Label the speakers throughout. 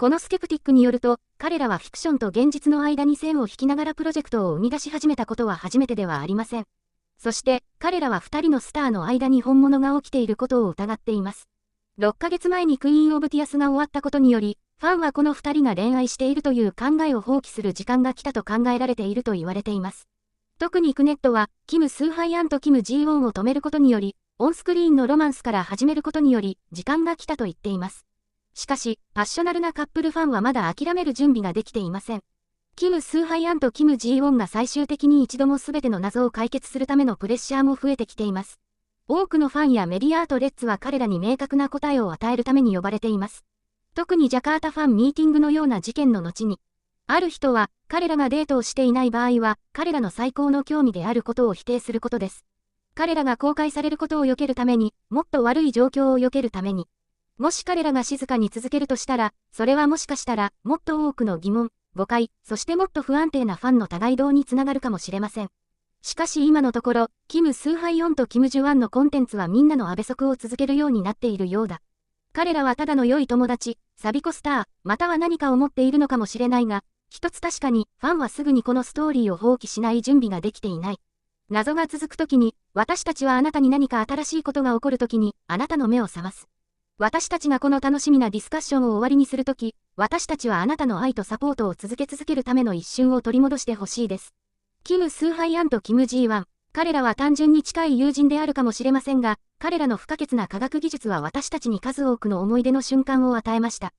Speaker 1: このスケプティックによると、彼らはフィクションと現実の間に線を引きながらプロジェクトを生み出し始めたことは初めてではありません。そして、彼らは2人のスターの間に本物が起きていることを疑っています。6ヶ月前にクイーン・オブ・ティアスが終わったことにより、ファンはこの2人が恋愛しているという考えを放棄する時間が来たと考えられていると言われています。特にクネットは、キム・スーハイアンとキム・ジーウォンを止めることにより、オンスクリーンのロマンスから始めることにより、時間が来たと言っています。しかし、パッショナルなカップルファンはまだ諦める準備ができていません。キム・スーハイアンとキム・ジーウォンが最終的に一度も全ての謎を解決するためのプレッシャーも増えてきています。多くのファンやメディアアートレッツは彼らに明確な答えを与えるために呼ばれています。特にジャカータファンミーティングのような事件の後に、ある人は、彼らがデートをしていない場合は、彼らの最高の興味であることを否定することです。彼らが公開されることを避けるために、もっと悪い状況を避けるために。もし彼らが静かに続けるとしたら、それはもしかしたら、もっと多くの疑問、誤解、そしてもっと不安定なファンの互い動につながるかもしれません。しかし今のところ、キム・スーハイオンとキム・ジュワンのコンテンツはみんなの安倍足を続けるようになっているようだ。彼らはただの良い友達、サビコスター、または何かを持っているのかもしれないが、一つ確かに、ファンはすぐにこのストーリーを放棄しない準備ができていない。謎が続くときに、私たちはあなたに何か新しいことが起こるときに、あなたの目を覚ます。私たちがこの楽しみなディスカッションを終わりにするとき、私たちはあなたの愛とサポートを続けるための一瞬を取り戻してほしいです。キム・スーハイアンとキム・ジーワン。彼らは単純に近い友人であるかもしれませんが、彼らの不可欠な科学技術は私たちに数多くの思い出の瞬間を与えました。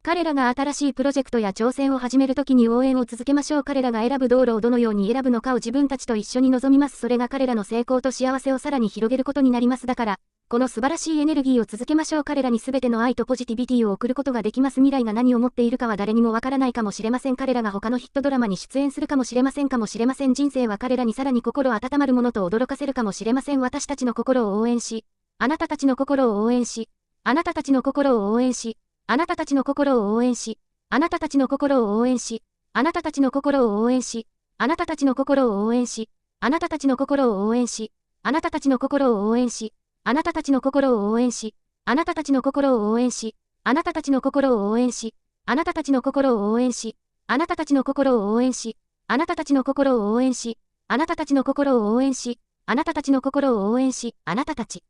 Speaker 1: 彼らが新しいプロジェクトや挑戦を始めるときに応援を続けましょう。彼らが選ぶ道路をどのように選ぶのかを自分たちと一緒に望みます。それが彼らの成功と幸せをさらに広げることになります。だから、この素晴らしいエネルギーを続けましょう。彼らに全ての愛とポジティビティを送ることができます。未来が何を持っているかは誰にもわからないかもしれません。彼らが他のヒットドラマに出演するかもしれません。人生は彼らにさらに心温まるものと驚かせるかもしれません。私たちの心を応援し、あなたたちの心を応援し、あなたたちの心を応援し、あなたたちの心を応援し、あなたたちの心を応援し、あなたたちの心を応援し、あなたたちの心を応援し、あなたたちの心を応援し、あなたたちの心を応援し、あなたたちの心を応援し、あなたたちの心を応援し、あなたたちの心を応援し、あなたたちの心を応援し、あなたたちの心を応援し、あなたたちの心を応援し、あなたたちの心を応援し、あなたたちの心を応援し、あなたたち。